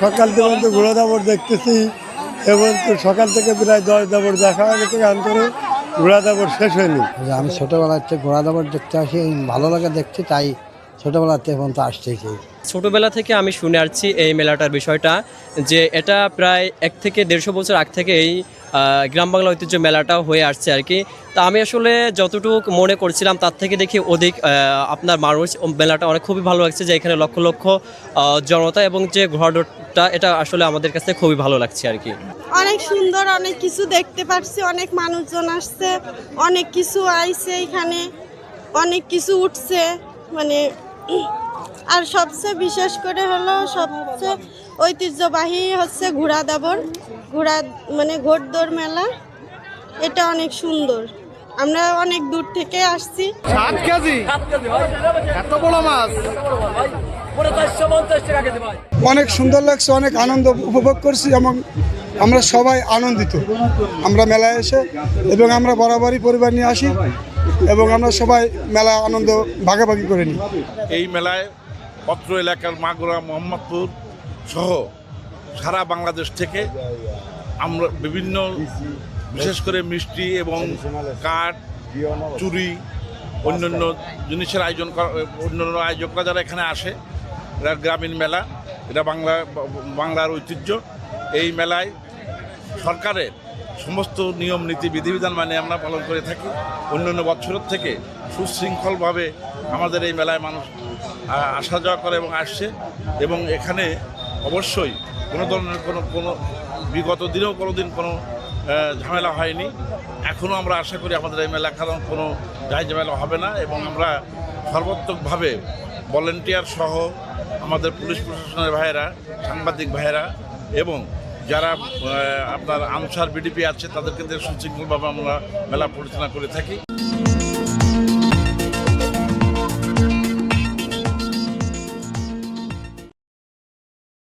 সকাল থেকে ঘোড়া দাবড় দেখতেছি এবং সকাল থেকে প্রায় 10 দাবড় দেখা গেছে গান করে ঘোড়া দাবড় শেষ হয়নি। আমি ছোটোবেলার থেকে ঘোড়া দাবড় দেখতে আসি, ভালো লাগে দেখতে, তাই ছোটোবেলার থেকে পর্যন্ত আসতেছি। ছোটোবেলা থেকে আমি শুনে আসছি এই মেলাটার বিষয়টা, যে এটা প্রায় 1 থেকে 150 বছর আগ থেকে এই গ্রাম বাংলা ঐতিহ্য মেলাটা হয়ে আসছে আর কি। তা আমি আসলে যতটুকু মনে করছিলাম তার থেকে দেখি অধিক আপনার মানুষ মেলাটা অনেক খুবই ভালো লাগছে, যে এখানে লক্ষ লক্ষ জনতা এবং যে ঘোড়াটা এটা আসলে আমাদের কাছে খুবই ভালো লাগছে আর কি। অনেক সুন্দর, অনেক কিছু দেখতে পাচ্ছি, অনেক মানুষজন আসছে, অনেক কিছু আইছে এখানে, অনেক কিছু উঠছে মানে। আর সবচেয়ে বিশেষ করে হলো সবচেয়ে ঐতিহ্যবাহী হচ্ছে ঘোড়া দাবড়, ঘোড়া মানে ঘোড়দৌড় মেলা। এটা অনেক সুন্দর, আমরা অনেক দূর থেকে আসছি। 7 কেজি এত বড় মাছ, অনেক সুন্দর লাগছে, অনেক আনন্দ উপভোগ করছি এবং আমরা সবাই আনন্দিত আমরা মেলায় এসে, এবং আমরা বরাবরই পরিবার নিয়ে আসি এবং আমরা সবাই মেলা আনন্দ ভাগাভাগি করে নিই। এই মেলায় অত্র এলাকার মাগুরা, মোহাম্মদপুর সহ সারা বাংলাদেশ থেকে আমরা বিভিন্ন বিশেষ করে মিষ্টি এবং কাঠ, চুড়ি, অন্যান্য জিনিসের আয়োজন করা, অন্যান্য আয়োজকরা যারা এখানে আসে, এটা গ্রামীণ মেলা, এটা বাংলার ঐতিহ্য। এই মেলায় সরকারের সমস্ত নিয়ম নীতি বিধিবিধান মানে আমরা পালন করে থাকি। অন্যান্য বছরের থেকে সুশৃঙ্খলভাবে আমাদের এই মেলায় মানুষ আসা যাওয়া করে এবং আসছে, এবং এখানে অবশ্যই কোনো ধরনের কোনো বিগত দিনেও কোনো ঝামেলা হয়নি। এখনও আমরা আশা করি আমাদের এই মেলা কারণ কোনো ঝামেলা হবে না, এবং আমরা সর্বাত্মকভাবে ভলেন্টিয়ার সহ আমাদের পুলিশ প্রশাসনের ভাইয়েরা, সাংবাদিক ভাইয়েরা এবং যারা আপনার আনসার বিডিপি আছে তাদেরকে সুশৃঙ্খলভাবে আমরা মেলা পরিচালনা করে থাকি।